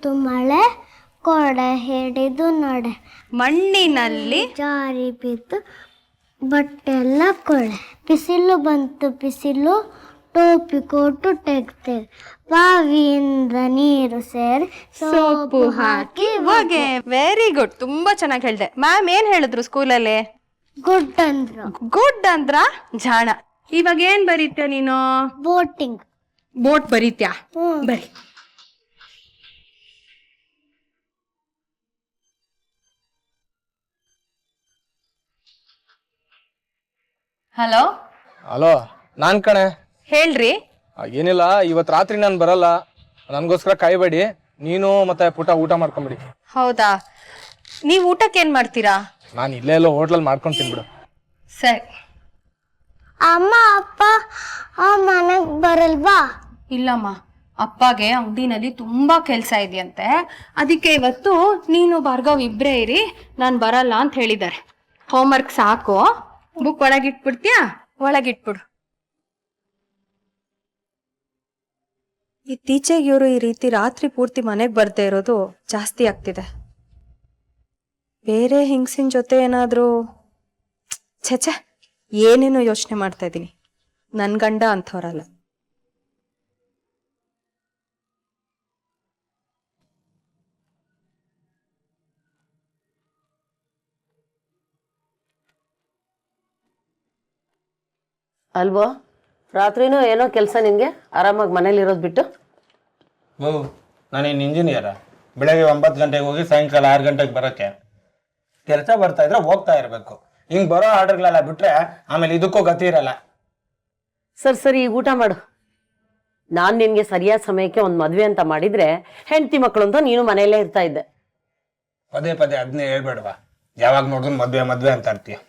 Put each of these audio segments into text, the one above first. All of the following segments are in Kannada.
ಬಂತು ಮಳೆ, ಕೊಡೆ ಹಿಡಿದು ನಡೆ, ಮಣ್ಣಿನಲ್ಲಿ ಜಾರಿ ಬಿದ್ದು ಬಟ್ಟೆ ಎಲ್ಲ ಕೊಳೆ. ಬಿಸಿಲು ಬಂತು ಬಿಸಿಲು, ಟೋಪಿ ಕೋಟು ತೆಗ್ದೆ, ಬಾವಿಯಿಂದ ನೀರು ಸೇರಿ ಸೋಪು ಹಾಕಿ ಹೊಗೆ. ವೆರಿ ಗುಡ್, ತುಂಬಾ ಚೆನ್ನಾಗಿ ಹೇಳ್ದೆ. ಮ್ಯಾಮ್ ಏನ್ ಹೇಳಿದ್ರು ಸ್ಕೂಲಲ್ಲಿ? ಗುಡ್ ಅಂದ್ರು. ಗುಡ್ ಅಂದ್ರ ಜಾಣ. ಇವಾಗ ಏನ್ ಬರೀತ್ಯ ನೀನು? ಬೋಟಿಂಗ್. ಬೋಟ್ ಬರೀತ್ಯಾ? ಬರಿ. ಹಲೋ ಹಲೋ, ನಾನ್ ಕಣೆ. ಹೇಳ್ರಿ. ಏನಿಲ್ಲ, ಇವತ್ ರಾತ್ರಿ ನಾನು ಬರಲ್ಲ, ನನ್ಗೋಸ್ಕರ ಕಾಯ್ಬೇಡಿ. ನೀನು ಮತ್ತೆ ಪುಟ ಊಟ ಮಾಡ್ಕೊಂಬಿಡಿ. ಹೌದಾ? ನೀವ್ ಊಟಕ್ಕೆ ಏನ್ ಮಾಡ್ತೀರಾ? ನಾನು ಇಲ್ಲೇ ಎಲ್ಲೋ ಹೋಟ್ಲಲ್ಲಿ ಮಾಡ್ಕೊಂಡು ತಿನ್ಬಿಡು. ಸರಿ. ಅಮ್ಮ ಅಪ್ಪ ಮನೆಗ್ ಬರಲ್ವಾ? ಇಲ್ಲಮ್ಮ, ಅಪ್ಪಗೆ ಅಂಗಡಿನಲ್ಲಿ ತುಂಬಾ ಕೆಲ್ಸ ಇದೆಯಂತೆ. ಅದಕ್ಕೆ ಇವತ್ತು ನೀನು ಭಾರ್ಗವ್ ಇಬ್ರೇ ಇರಿ, ನಾನ್ ಬರಲ್ಲ ಅಂತ ಹೇಳಿದ್ದಾರೆ. ಹೋಮ್ವರ್ಕ್ ಸಾಕು, ಬುಕ್ ಒಳಗಿಟ್ಬಿಡ್ತೀಯಾ? ಒಳಗಿಟ್ಬಿಡು. ಇತ್ತೀಚೆಗೆ ಇವರು ಈ ರೀತಿ ರಾತ್ರಿ ಪೂರ್ತಿ ಮನೆಗೆ ಬರ್ದೇ ಇರೋದು ಜಾಸ್ತಿ ಆಗ್ತಿದೆ. ಬೇರೆ ಹಿಂಗ್ಸಿನ ಜೊತೆ ಏನಾದರೂ ಛೆ ಏನೇನೋ ಯೋಚನೆ ಮಾಡ್ತಾ ಇದ್ದೀನಿ. ನನ್ನ ಗಂಡ ಅಂಥವ್ರಲ್ಲ. ಅಲ್ವೋ, ರಾತ್ರಿನೂ ಏನೋ ಕೆಲಸ ನಿನಗೆ, ಆರಾಮಾಗಿ ಮನೇಲಿ ಇರೋದು ಬಿಟ್ಟು. ನಾನೇನು ಇಂಜಿನಿಯರ? ಬೆಳಗ್ಗೆ 9 ಗಂಟೆಗೆ ಹೋಗಿ ಸಾಯಂಕಾಲ 6 ಗಂಟೆಗೆ ಬರೋಕ್ಕೆ ಕೆಲಸ ಬರ್ತಾ ಇದ್ರೆ ಹೋಗ್ತಾ ಇರಬೇಕು. ಹಿಂಗೆ ಬರೋ ಆರ್ಡರ್ಗಳೆಲ್ಲ ಬಿಟ್ರೆ ಆಮೇಲೆ ಇದಕ್ಕೂ ಗತಿ ಇರಲ್ಲ. ಸರಿ ಈಗ ಊಟ ಮಾಡು. ನಾನು ನಿನಗೆ ಸರಿಯಾದ ಸಮಯಕ್ಕೆ ಒಂದು ಮದುವೆ ಅಂತ ಮಾಡಿದ್ರೆ ಹೆಂಡತಿ ಮಕ್ಕಳು ಅಂತ ನೀನು ಮನೆಯಲ್ಲೇ ಇರ್ತಾ ಇದ್ದೆ. ಪದೇ ಪದೇ ಅದನ್ನೇ ಹೇಳ್ಬೇಡವಾ? ಯಾವಾಗ ನೋಡಿದ್ರು ಮದುವೆ ಅಂತ ಇರ್ತೀಯ.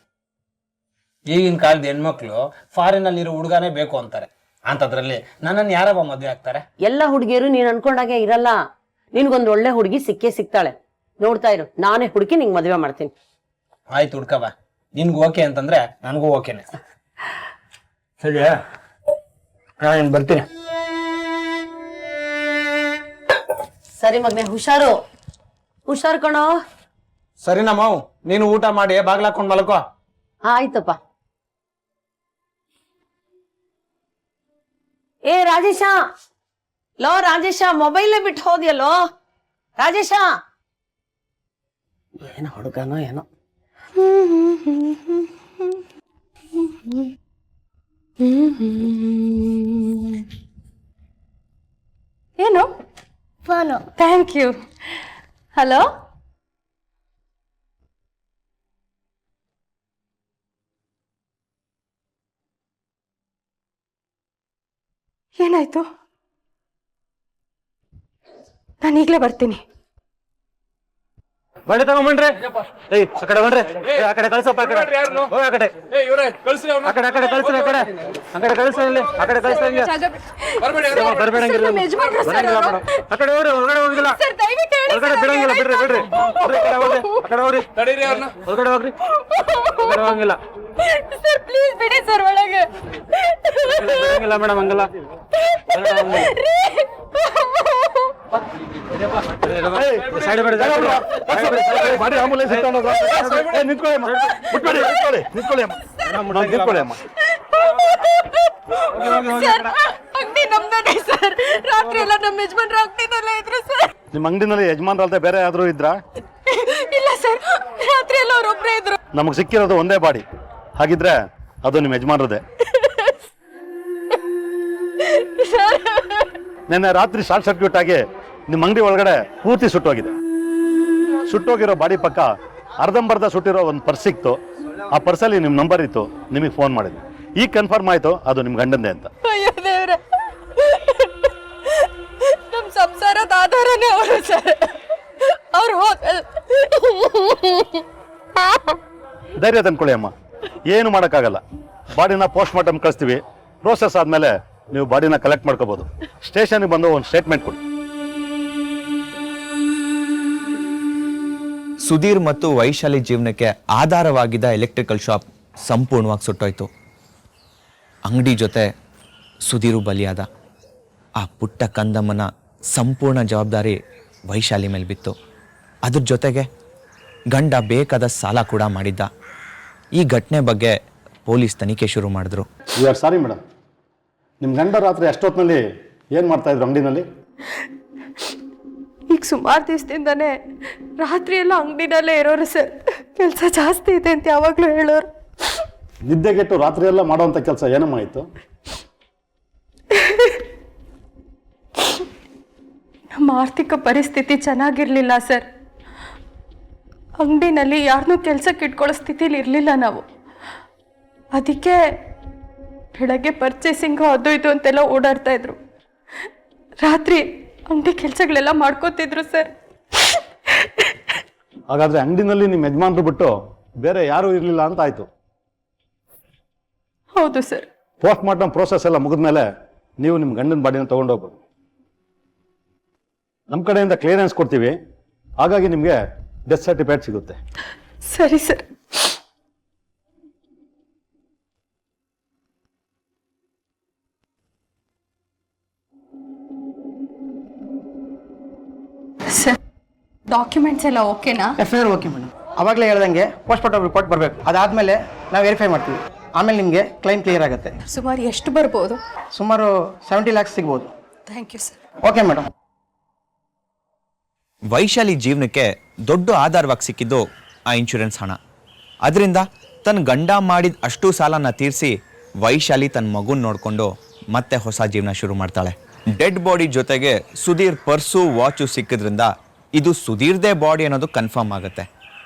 ಈಗಿನ ಕಾಲದ ಹೆಣ್ಮಕ್ಳು ಫಾರಿನಲ್ಲಿರೋ ಹುಡುಗನೇ ಬೇಕು ಅಂತಾರೆ. ಅಂಥದ್ರಲ್ಲಿ ನನ್ನನ್ನು ಯಾರವ ಮದುವೆ ಆಗ್ತಾರೆ? ಎಲ್ಲ ಹುಡುಗಿಯರು ನೀನು ಅನ್ಕೊಂಡಾಗೆ ಇರಲ್ಲ. ನಿನ್ಗೊಂದು ಒಳ್ಳೆ ಹುಡುಗಿ ಸಿಗ್ತಾಳೆ, ನೋಡ್ತಾ ಇರು. ನಾನೇ ಹುಡುಕಿ ನಿಂಗೆ ಮದುವೆ ಮಾಡ್ತೀನಿ. ಆಯ್ತು, ಹುಡ್ಕವ. ನಿನ್ಗೆ ಓಕೆ ಅಂತಂದ್ರೆ ನನಗೂ ಓಕೆನೆ. ಸರಿ, ನಾನು ಬರ್ತೀನಿ. ಸರಿ ಮಗನೆ, ಹುಷಾರು ಕಣೋ. ಸರಿನಾ ಮಾವು, ನೀನು ಊಟ ಮಾಡಿ ಬಾಗ್ಲಾಕೊಂಡ್ ಮಲ್ಕೋ. ಆಯ್ತಪ್ಪ. ರಾಜೇಶ ಮೊಬೈಲೇ ಬಿಟ್ಟು ಹೋದ್ಯಲ್ಲೋ. ರಾಜೇಶ, ಏನೋ ಹುಡುಗನೋ ಏನೋ. ಏನು? ಫೋನು. Thank you. ಹಲೋ, ಏನಾಯ್ತು? ನಾನು ಈಗಲೇ ಬರ್ತೀನಿ. ಬಳೆ ತಗೊಂಡ್ರೆ ಆ ಕಡೆ ಬನ್ರಿ. ಆ ಕಡೆ ಕಳ್ಸಪ್ಪ. ಆ ಕಡೆ ಆ ಕಡೆ ಕಳ್ಸಿ. ಆ ಕಡೆ ಕಳ್ಸಿ. ಆ ಕಡೆ ಕಳ್ಸಿ. ಇಲ್ಲಿ ಆ ಕಡೆ ಕಳಿಸ್ತಾ ಬರ್ಬೇಡಂಗಿಲ್ಲ. ಆ ಕಡೆ ಹೋಗ್ರಿ, ಹೊರಗಡೆ ಹೋಗಿಲ್ಲ. ಹೊರಗಡೆ ಬಿಡಂಗಿಲ್ಲ. ಬಿಡ್ರಿ. ಆ ಕಡೆ ಹೋಗ್ರಿ. ಹೊರಗಡೆ ಹೋಗ್ರಿ. ಹೊರಗಡೆ ಹೋಗಂಗಿಲ್ಲ. ಪ್ಲೀಸ್ ಬಿಡಿ ಸರ್, ಒಳಗೆ ಬಿಡಂಗಿಲ್ಲ ಮೇಡಮ್, ಹಂಗಲ್ಲ. ಸೈಡ್ ಬೇಡ. ರಾತ್ರಿ ಎಲ್ಲ ನಮ್ಮ ಯಜಮಾನ್ರು ಅಂಗಡಿನಲ್ಲೇ ಇದ್ರು ಸರ್. ನಿಮ್ಮ ಅಂಗಡಿನಲ್ಲಿ ಯಜಮಾನ್ರಲ್ದೆ ಬೇರೆ ಯಾವ್ದಾರು ಇದ್ರಾ? ಇಲ್ಲ ಸರ್, ರಾತ್ರಿ ಎಲ್ಲ ಅವ್ರೊಬ್ರೇ ಇದ್ರು. ನಮಗೆ ಸಿಕ್ಕಿರೋದು ಒಂದೇ ಬಾಡಿ, ಹಾಗಿದ್ರೆ ಅದು ನಿಮ್ಮ ಯಜಮಾನ್ರದೇ. ನಿನ್ನೆ ರಾತ್ರಿ ಶಾರ್ಟ್ ಸರ್ಕ್ಯೂಟ್ ಆಗಿ ನಿಮ್ಮ ಅಂಗಡಿ ಒಳಗಡೆ ಪೂರ್ತಿ ಸುಟ್ಟೋಗಿದೆ. ಸುಟ್ಟೋಗಿರೋ ಬಾಡಿ ಪಕ್ಕ ಅರ್ಧಂಬರ್ಧ ಸುಟ್ಟಿರೋ ಒಂದು ಪರ್ಸ್ ಸಿಕ್ತು. ಆ ಪರ್ಸಲ್ಲಿ ನಿಮ್ಮ ನಂಬರ್ ಇತ್ತು, ನಿಮಗೆ ಫೋನ್ ಮಾಡಿದ್ವಿ. ಈಗ ಕನ್ಫರ್ಮ್ ಆಯ್ತು ಅದು ನಿಮ್ಮ ಗಂಡಂದೆ ಅಂತ. ಅಯ್ಯೋ ದೇವ್ರೆ, ನಮ್ಮ ಸಂಸಾರದ ಆಧಾರನೇ ಅವರು ಸರ್. ಅವ್ರು ಧೈರ್ಯ ತಂದ್ಕೊಳ್ಳಿ ಅಮ್ಮ, ಏನು ಮಾಡೋಕ್ಕಾಗಲ್ಲ. ಬಾಡಿನ ಪೋಸ್ಟ್ ಮಾರ್ಟಮ್ ಕಳಿಸ್ತೀವಿ. ಪ್ರೋಸೆಸ್ ಆದಮೇಲೆ ನೀವು ಬಾಡಿನ ಕಲೆಕ್ಟ್ ಮಾಡ್ಕೋಬೋದು. ಸ್ಟೇಷನ್ಗೆ ಬಂದು ಒಂದು ಸ್ಟೇಟ್ಮೆಂಟ್ ಕೊಡಿ. ಸುಧೀರ್ ಮತ್ತು ವೈಶಾಲಿ ಜೀವನಕ್ಕೆ ಆಧಾರವಾಗಿದ್ದ ಎಲೆಕ್ಟ್ರಿಕಲ್ ಶಾಪ್ ಸಂಪೂರ್ಣವಾಗಿ ಸುಟ್ಟೋಯ್ತು. ಅಂಗಡಿ ಜೊತೆ ಸುಧೀರು ಬಲಿಯಾದ. ಆ ಪುಟ್ಟ ಕಂದಮ್ಮನ ಸಂಪೂರ್ಣ ಜವಾಬ್ದಾರಿ ವೈಶಾಲಿ ಮೇಲೆ ಬಿತ್ತು. ಅದ್ರ ಜೊತೆಗೆ ಗಂಡ ಬೇಕಾದ ಸಾಲ ಕೂಡ ಮಾಡಿದ್ದ. ಈ ಘಟನೆ ಬಗ್ಗೆ ಪೊಲೀಸ್ ತನಿಖೆ ಶುರು ಮಾಡಿದ್ರು. You are sorry madam. ನಿಮ್ಮ ಗಂಡ ರಾತ್ರಿ ಅಷ್ಟೊತ್ತಿನಲ್ಲಿ ಏನು ಮಾಡ್ತಾಯಿದ್ರು ಅಂಗಡಿನಲ್ಲಿ? ಈಗ ಸುಮಾರು ದಿವಸದಿಂದನೇ ರಾತ್ರಿ ಎಲ್ಲ ಅಂಗಡಿನಲ್ಲೇ ಇರೋರು ಸರ್. ಕೆಲಸ ಜಾಸ್ತಿ ಇದೆ ಅಂತ ಯಾವಾಗಲೂ ಹೇಳೋರು. ನಿದ್ದೆಗೆಟ್ಟು ರಾತ್ರಿ ಎಲ್ಲ ಮಾಡೋವಂಥ ಕೆಲಸ ಏನಮ್ಮ ಆಯಿತು? ನಮ್ಮ ಆರ್ಥಿಕ ಪರಿಸ್ಥಿತಿ ಚೆನ್ನಾಗಿರಲಿಲ್ಲ ಸರ್. ಅಂಗಡಿನಲ್ಲಿ ಯಾರನ್ನೂ ಕೆಲಸಕ್ಕೆ ಇಟ್ಕೊಳ್ಳೋ ಸ್ಥಿತಿಲಿ ಇರಲಿಲ್ಲ ನಾವು. ಅದಕ್ಕೆ ಬೆಳಗ್ಗೆ ಪರ್ಚೇಸಿಂಗು ಅದು ಇದು ಅಂತೆಲ್ಲ ಓಡಾಡ್ತಾ ಇದ್ರು. ರಾತ್ರಿ ಅಂಗಡಿ ಕೆಲಸಗಳೆಲ್ಲ ಮಾಡ್ಕೋತಿದ್ರು ಸರ್. ಹಾಗಾದರೆ ಅಂಗಡಿನಲ್ಲಿ ನಿಮ್ಮ ಯಜಮಾನ್ರು ಬಿಟ್ಟು ಬೇರೆ ಯಾರೂ ಇರಲಿಲ್ಲ ಅಂತ ಆಯಿತು. ಹೌದು ಸರ್. ಪೋಸ್ಟ್ ಮಾರ್ಟಮ್ ಪ್ರೋಸೆಸ್ ಎಲ್ಲ ಮುಗಿದ್ಮೇಲೆ ನೀವು ನಿಮ್ಮ ಗಂಡನ ಬಾಡಿನ ತೊಗೊಂಡೋಗ್ಬೋದು. ನಮ್ಮ ಕಡೆಯಿಂದ ಕ್ಲಿಯರೆನ್ಸ್ ಕೊಡ್ತೀವಿ. ಹಾಗಾಗಿ ನಿಮಗೆ ಡೆತ್ ಸರ್ಟಿಫಿಕೇಟ್ ಸಿಗುತ್ತೆ. ಸರಿ ಸರ್. ಸರ್, ಡಾಕ್ಯುಮೆಂಟ್ಸ್ ಎಲ್ಲ ಓಕೆನಾ? FIR okay madam. ಅವಾಗಲೇ ಹೇಳ್ದಂಗೆ ಪೋಸ್ಟ್ ಮಾರ್ಟಮ್ ರಿಪೋರ್ಟ್ ಬರಬೇಕು. ಅದಾದಮೇಲೆ ನಾವು ವೆರಿಫೈ ಮಾಡ್ತೀವಿ. ಆಮೇಲೆ ನಿಮಗೆ ಕ್ಲೈಮ್ ಕ್ಲಿಯರ್ ಆಗುತ್ತೆ. ಸುಮಾರು ಎಷ್ಟು ಬರ್ಬೋದು? ಸುಮಾರು 70 lakhs ಸಿಗ್ಬೋದು. Thank you sir. Okay madam. Vaishali ಜೀವನಕ್ಕೆ ದೊಡ್ಡ ಆಧಾರವಾಗಿ ಸಿಕ್ಕಿದ್ದು ಆ ಇನ್ಶೂರೆನ್ಸ್ ಹಣ. ಅದರಿಂದ ತನ್ನ ಗಂಡ ಮಾಡಿದ ಅಷ್ಟು ಸಾಲನ ತೀರಿಸಿ ವೈಶಾಲಿ ತನ್ನ ಮಗುನ ನೋಡಿಕೊಂಡು ಮತ್ತೆ ಹೊಸ ಜೀವನ ಶುರು ಮಾಡ್ತಾಳೆ. ಡೆಡ್ ಬಾಡಿ ಜೊತೆಗೆ ಸುಧೀರ್ ಪರ್ಸು ವಾಚು ಸಿಕ್ಕಿದ್ರಿಂದ ಇದು ಸುಧೀರ್ದೇ ಬಾಡಿ ಅನ್ನೋದು ಕನ್ಫರ್ಮ್ ಆಗುತ್ತೆ.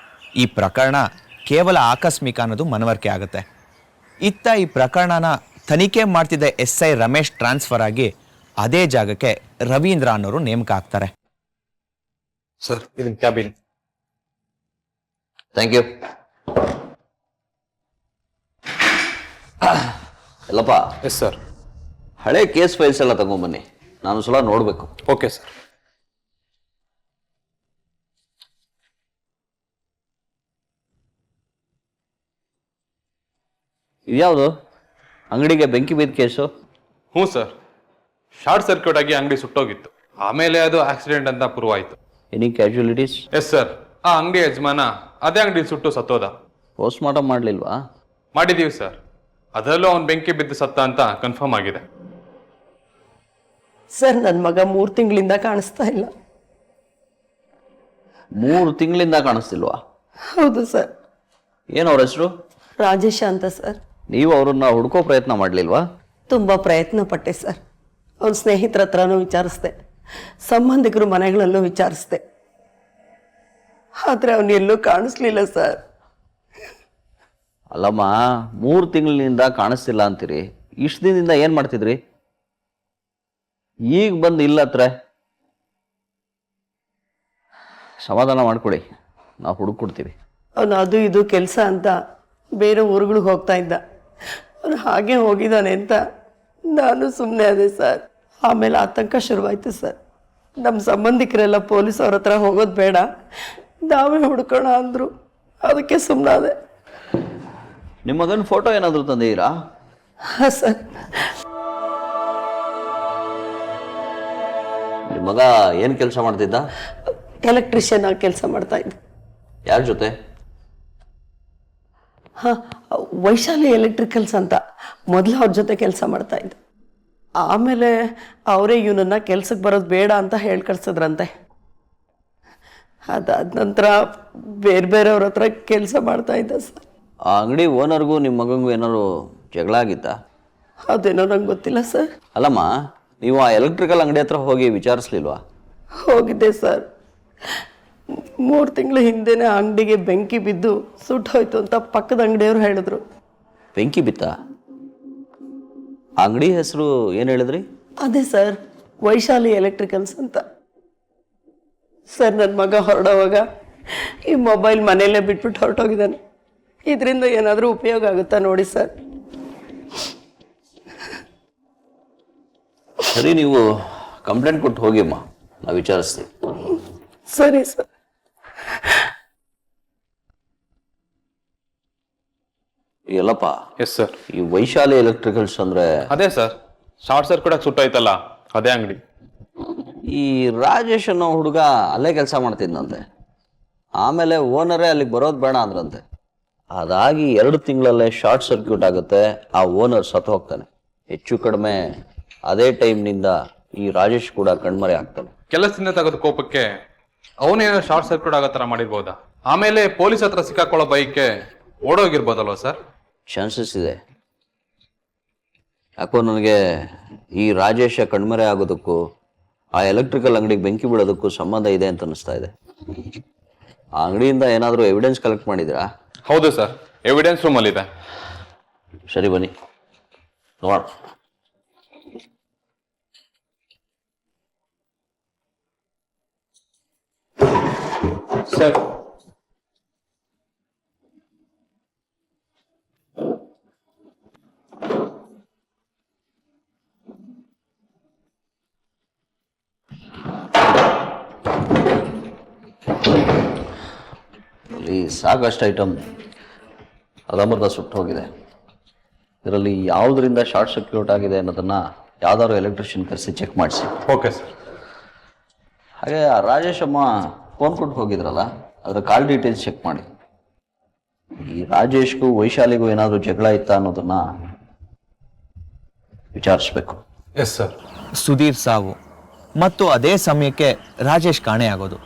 ಈ ಪ್ರಕರಣ ಕೇವಲ ಆಕಸ್ಮಿಕ ಅನ್ನೋದು ಮನವರಿಕೆ ಆಗುತ್ತೆ. ಇತ್ತ ಈ ಪ್ರಕರಣನ ತನಿಖೆ ಮಾಡ್ತಿದ್ದ SI ರಮೇಶ್ ಟ್ರಾನ್ಸ್ಫರ್ ಆಗಿ ಅದೇ ಜಾಗಕ್ಕೆ ರವೀಂದ್ರ ಅನ್ನೋರು ನೇಮಕ ಆಗ್ತಾರೆ. ಸರ್, ಇದನ್ನ ಕ್ಯಾಬಿನ್. Thank you. ಎಲ್ಲಪ್ಪ. Yes sir. ಹಳೆ ಕೇಸ್ ಫೈಲ್ಸ್ ಎಲ್ಲ ತಗೊಂಬನ್ನಿ, ನಾನು ಸಲ ನೋಡಬೇಕು. Okay sir. ಇದ್ಯಾವುದು? ಅಂಗಡಿಗೆ ಬೆಂಕಿ ಬಿದ್ದ ಕೇಸು? ಹ್ಞೂ ಸರ್. ಶಾರ್ಟ್ ಸರ್ಕ್ಯೂಟ್ ಆಗಿ ಅಂಗಡಿ ಸುಟ್ಟೋಗಿತ್ತು. ಆಮೇಲೆ ಅದು ಆಕ್ಸಿಡೆಂಟ್ ಅಂತ ಪ್ರೂವ್ ಆಯಿತು. Any casualties? Yes sir. ಆ ಅಂಗಡಿ ಯಜಮಾನ ಅದೇ ಅಂಗಡಿ ಸುಟ್ಟು ಸತ್ತೋದ. Post mortem ಮಾಡಲಿಲ್ವಾ? ಮಾಡಿದ್ದೀವಿ ಸರ್. ಅದರಲ್ಲೂ ಅವ್ನು ಬೆಂಕಿ ಬಿದ್ದು ಸತ್ತ ಅಂತ ಕನ್ಫರ್ಮ್ ಆಗಿದೆ. ಸರ್, ನನ್ನ ಮಗ 3 ತಿಂಗಳಿಂದ ಕಾಣಿಸ್ತಾ ಇಲ್ಲ. 3 ತಿಂಗಳಿಂದ ಕಾಣಿಸ್ತಿಲ್ವಾ? ಹೌದು ಸರ್. ಏನು ಅವ್ರ ಹೆಸರು? ರಾಜೇಶ ಅಂತ ಸರ್. ನೀವು ಅವ್ರನ್ನ ಹುಡ್ಕೋ ಪ್ರಯತ್ನ ಮಾಡಲಿಲ್ವಾ? ತುಂಬ ಪ್ರಯತ್ನ ಪಟ್ಟೆ ಸರ್. ಅವ್ನ ಸ್ನೇಹಿತರ ಹತ್ರನೂ ವಿಚಾರಿಸ್ದೆ, ಸಂಬಂಧಿಕರು ಮನೆಗಳಲ್ಲೂ ವಿಚಾರಿಸ್ದೆ. ಆದರೆ ಅವನು ಎಲ್ಲೂ ಕಾಣಿಸ್ಲಿಲ್ಲ ಸರ್. ಅಲ್ಲಮ್ಮ, 3 ತಿಂಗಳಿನಿಂದ ಕಾಣಿಸ್ತಿಲ್ಲ ಅಂತೀರಿ. ಇಷ್ಟು ದಿನದಿಂದ ಏನು ಮಾಡ್ತಿದ್ರಿ? ಈಗ ಬಂದು ಇಲ್ಲತ್ರ ಸಮಾಧಾನ ಮಾಡ್ಕೊಡಿ, ನಾವು ಹುಡುಕೊಡ್ತೀವಿ. ಅವನು ಅದು ಇದು ಕೆಲಸ ಅಂತ ಬೇರೆ ಊರುಗಳಿಗೆ ಹೋಗ್ತಾ ಇದ್ದ. ಅವನು ಹಾಗೆ ಹೋಗಿದ್ದಾನೆ ಅಂತ ನಾನು ಸುಮ್ಮನೆ ಅದೇ ಸರ್. ಆಮೇಲೆ ಆತಂಕ ಶುರುವಾಯಿತು ಸರ್. ನಮ್ಮ ಸಂಬಂಧಿಕರೆಲ್ಲ ಪೊಲೀಸ್ ಅವ್ರ ಹತ್ರ ಹೋಗೋದು ಬೇಡ, ನಾವೇ ಹುಡ್ಕೋಣ ಅಂದರು. ಅದಕ್ಕೆ ಸುಮ್ಮನಾದೆ. ನಿಮ್ಮ ಮಗನ ಫೋಟೋ ಏನಾದರೂ ತಂದಿದ್ದೀರಾ? ಹಾಂ ಸರ್. ನಿಮ್ಮ ಮಗ ಏನು ಕೆಲಸ ಮಾಡ್ತಿದ್ದ? ಎಲೆಕ್ಟ್ರಿಷಿಯನ್ ಆಗಿ ಕೆಲಸ ಮಾಡ್ತಾ ಇದ್ದ. ಯಾರ ಜೊತೆ? ಹಾಂ, ವೈಶಾಲಿ ಎಲೆಕ್ಟ್ರಿಕಲ್ಸ್ ಅಂತ ಮೊದಲು ಅವ್ರ ಜೊತೆ ಕೆಲಸ ಮಾಡ್ತಾ ಇದ್ದ. ಆಮೇಲೆ ಅವರೇ ಇವನನ್ನು ಕೆಲ್ಸಕ್ಕೆ ಬರೋದು ಬೇಡ ಅಂತ ಹೇಳಿ ಕಳ್ಸಿದ್ರಂತೆ. ಅದಾದ ನಂತರ ಬೇರೆ ಬೇರೆಯವ್ರ ಹತ್ರ ಕೆಲಸ ಮಾಡ್ತಾ ಇದ್ದ ಸರ್. ಆ ಅಂಗಡಿ ಓನರ್ಗೂ ನಿಮ್ಮ ಮಗಂಗೂ ಏನಾದ್ರು ಜಗಳ ಆಗಿತ್ತಾ? ಅದೇನೋ ನಂಗೆ ಗೊತ್ತಿಲ್ಲ ಸರ್. ಅಲ್ಲಮ್ಮ, ನೀವು ಆ ಎಲೆಕ್ಟ್ರಿಕಲ್ ಅಂಗಡಿ ಹತ್ರ ಹೋಗಿ ವಿಚಾರಿಸ್ಲಿಲ್ವಾ? ಹೋಗಿದ್ದೆ ಸರ್. 3 ತಿಂಗಳ ಹಿಂದೆನೇ ಅಂಗಡಿಗೆ ಬೆಂಕಿ ಬಿದ್ದು ಸುಟ್ಟೋಯ್ತು ಅಂತ ಪಕ್ಕದ ಅಂಗಡಿಯವರು ಹೇಳಿದ್ರು. ಬೆಂಕಿ ಬಿತ್ತ? ಅಂಗಡಿ ಹೆಸರು ಏನು ಹೇಳಿದ್ರಿ? ಅದೇ ಸರ್, ವೈಶಾಲಿ ಎಲೆಕ್ಟ್ರಿಕಲ್ಸ್ ಅಂತ. ಸರ್, ನನ್ನ ಮಗ ಹೊರಡೋವಾಗ ಈ ಮೊಬೈಲ್ ಮನೆಯಲ್ಲೇ ಬಿಟ್ಬಿಟ್ಟು ಹೊರಟೋಗಿದ್ದಾನೆ. ಇದರಿಂದ ಏನಾದರೂ ಉಪಯೋಗ ಆಗುತ್ತಾ ನೋಡಿ ಸರ್. ಸರಿ, ನೀವು ಕಂಪ್ಲೇಂಟ್ ಕೊಟ್ಟು ಹೋಗಿಮ್ಮ, ನಾವು ವಿಚಾರಿಸ್ತೀವಿ. ಸರಿ ಸರ್. ಎಲ್ಲಪ್ಪ. Yes sir. ಈ ವೈಶಾಲಿ ಎಲೆಕ್ಟ್ರಿಕಲ್ಸ್ ಅಂದ್ರೆ? ಅದೇ ಸರ್, ಶಾರ್ಟ್ ಸರ್ಕ್ಯೂಟ್ ಆಗಿ ಸುಟ್ಟೋಯ್ತಲ್ಲ, ಅದೇ ಅಂಗಡಿ. ಈ ರಾಜೇಶ್ ಅನ್ನೋ ಹುಡುಗ ಅಲ್ಲೇ ಕೆಲಸ ಮಾಡ್ತಿದ್ದಂತೆ. ಆಮೇಲೆ ಓನರೇ ಅಲ್ಲಿಗೆ ಬರೋದು ಬೇಡ ಅಂದ್ರಂತೆ. ಅದಾಗಿ 2 ತಿಂಗಳಲ್ಲೇ ಶಾರ್ಟ್ ಸರ್ಕ್ಯೂಟ್ ಆಗುತ್ತೆ, ಆ ಓನರ್ ಸತ್ತು ಹೋಗ್ತಾನೆ. ಹೆಚ್ಚು ಕಡಿಮೆ ಅದೇ ಟೈಮ್ನಿಂದ ಈ ರಾಜೇಶ್ ಕೂಡ ಕಣ್ಮರೆ ಆಗ್ತಾನೆ. ಕೆಲಸದಿಂದ ತೆಗೆದ ಕೋಪಕ್ಕೆ ಅವನೇನೋ ಶಾರ್ಟ್ ಸರ್ಕ್ಯೂಟ್ ಆಗೋ ಥರ ಮಾಡಿರ್ಬೋದಾ? ಆಮೇಲೆ ಪೊಲೀಸ್ ಹತ್ರ ಸಿಕ್ಕಾಕೊಳ್ಳೋ ಬೈಕ್ಗೆ ಓಡೋಗಿರ್ಬೋದಲ್ವ ಸರ್? ಚಾನ್ಸಸ್ ಇದೆ. ಯಾಕೋ ನನಗೆ ಈ ರಾಜೇಶ ಕಣ್ಮರೆ ಆಗೋದಕ್ಕೂ ಆ ಎಲೆಕ್ಟ್ರಿಕಲ್ ಅಂಗಡಿಗೆ ಬೆಂಕಿ ಬೀಳೋದಕ್ಕೂ ಸಂಬಂಧ ಇದೆ ಅಂತ ಅನಿಸ್ತಾ ಇದೆ. ಆ ಅಂಗಡಿಯಿಂದ ಏನಾದರೂ ಎವಿಡೆನ್ಸ್ ಕಲೆಕ್ಟ್ ಮಾಡಿದ್ದೀರಾ? ಹೌದು ಸರ್, ಎವಿಡೆನ್ಸ್ ರೂಮಲ್ಲಿದೆ. ಸರಿ ಬನ್ನಿ ನೋಡ. ಸರ್, ಇಲ್ಲಿ ಸಾಕಷ್ಟು ಐಟಮ್ ಅರ್ಧಂಬರ್ಧ ಸುಟ್ಟು ಹೋಗಿದೆ. ಇದರಲ್ಲಿ ಯಾವುದರಿಂದ ಶಾರ್ಟ್ ಸರ್ಕ್ಯೂಟ್ ಆಗಿದೆ ಅನ್ನೋದನ್ನ ಯಾವ್ದಾದ್ರು ಎಲೆಕ್ಟ್ರಿಷಿಯನ್ ಕರೆಸಿ ಚೆಕ್ ಮಾಡಿಸಿ. Okay sir. ಹಾಗೆ ಆ ರಾಜೇಶ್ ಅಮ್ಮ ಫೋನ್ ಕೊಟ್ಟು ಹೋಗಿದ್ರಲ್ಲ, ಅದರ ಕಾಲ್ ಡೀಟೇಲ್ಸ್ ಚೆಕ್ ಮಾಡಿ. ಈ ರಾಜೇಶ್ಗೂ ವೈಶಾಲಿಗೂ ಏನಾದರೂ ಜಗಳ ಇತ್ತಾ ಅನ್ನೋದನ್ನ ವಿಚಾರಿಸ್ಬೇಕು. Yes sir. ಸುಧೀರ್ ಸಾವು ಮತ್ತು ಅದೇ ಸಮಯಕ್ಕೆ ರಾಜೇಶ್ ಕಾಣೆಯಾಗೋದು,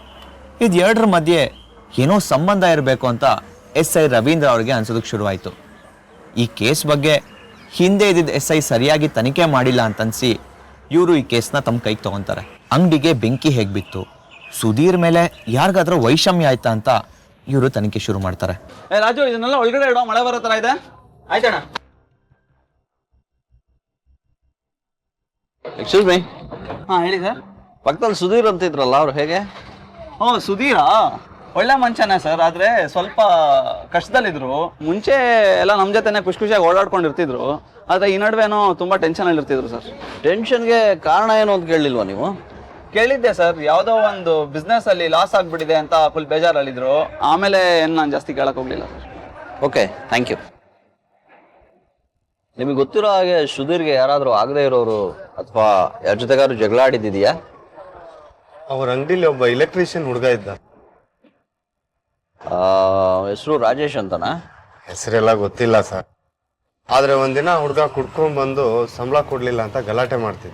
ಇದು ಎರಡರ ಮಧ್ಯೆ ಏನೋ ಸಂಬಂಧ ಇರಬೇಕು ಅಂತ SI ರವೀಂದ್ರ ಅವ್ರಿಗೆ ಅನ್ಸೋದಕ್ಕೆ ಶುರುವಾಯಿತು. ಈ ಕೇಸ್ ಬಗ್ಗೆ ಹಿಂದೆ ಇದ್ದಿದ್ದ SI ಸರಿಯಾಗಿ ತನಿಖೆ ಮಾಡಿಲ್ಲ ಅಂತನ್ಸಿ ಇವರು ಈ ಕೇಸ್ನ ತಮ್ಮ ಕೈಗೆ ತಗೊಂತಾರೆ. ಅಂಗಡಿಗೆ ಬೆಂಕಿ ಹೇಗೆ ಬಿತ್ತು, ಸುಧೀರ್ ಮೇಲೆ ಯಾರಿಗಾದ್ರೂ ವೈಷಮ್ಯ ಆಯ್ತಾ ಅಂತ ಇವರು ತನಿಖೆ ಶುರು ಮಾಡ್ತಾರೆ. ರಾಜು, ಇದನ್ನೆಲ್ಲ ಒಳಗಡೆ ಇಡೋ, ಮಳೆ ಬರೋ ಥರ ಇದೆ. ಆಯ್ತಣ್ಣ. Excuse me. ಹಾಂ ಹೇಳಿ ಸರ್. ಪಕ್ಕದಲ್ಲಿ ಸುಧೀರ್ ಅಂತ ಇದ್ರಲ್ಲ, ಅವ್ರು ಹೇಗೆ? ಓ, ಸುಧೀರಾ? ಒಳ್ಳೆ ಮನುಷ್ಯನೇ ಸರ್, ಆದರೆ ಸ್ವಲ್ಪ ಕಷ್ಟದಲ್ಲಿದ್ರು. ಮುಂಚೆ ಎಲ್ಲ ನಮ್ಮ ಜೊತೆನೆ ಖುಷಿ ಖುಷಿಯಾಗಿ ಓಡಾಡ್ಕೊಂಡಿರ್ತಿದ್ರು. ಆದರೆ ಈ ನಡುವೆನೋ ತುಂಬ ಟೆನ್ಷನಲ್ಲಿ ಇರ್ತಿದ್ರು ಸರ್. ಟೆನ್ಷನ್ಗೆ ಕಾರಣ ಏನು ಅಂತ ಕೇಳಲಿಲ್ವಾ ನೀವು? ಕೇಳಿದ್ದೆ ಸರ್, ಯಾವುದೋ ಒಂದು ಬಿಸ್ನೆಸ್ಸಲ್ಲಿ ಲಾಸ್ ಆಗಿಬಿಟ್ಟಿದೆ ಅಂತ ಫುಲ್ ಬೇಜಾರಲ್ಲಿದ್ರು. ಆಮೇಲೆ ಏನು ನಾನು ಜಾಸ್ತಿ ಕೇಳಕ್ಕೆ ಹೋಗಲಿಲ್ಲ ಸರ್. Okay, thank you. ನಿಮಗೆ ಗೊತ್ತಿರೋ ಹಾಗೆ ಸುಧೀರ್ಗೆ ಯಾರಾದರೂ ಆಗದೆ ಇರೋರು ಅಥವಾ ಯಾರ ಜೊತೆಗಾದ್ರು ಜಗಳ ಆಡಿದ್ದಿದೆಯಾ? ಅವ್ರ ಅಂಗಡಿಲಿ ಒಬ್ಬ ಎಲೆಕ್ಟ್ರಿಷಿಯನ್ ಹುಡುಗ ಇದ್ದ. ಹೆಸರು ರಾಜೇಶ್ ಅಂತನಾ? ಹೆಸರೆಲ್ಲ ಗೊತ್ತಿಲ್ಲ ಸರ್. ಆದ್ರೆ ಒಂದಿನ ಹುಡುಗ ಕುಡ್ಕೊಂಡ್ ಬಂದು ಸಂಬಳ ಕೊಡ್ಲಿಲ್ಲ ಅಂತ ಗಲಾಟೆ ಮಾಡ್ತಿದ್ದ.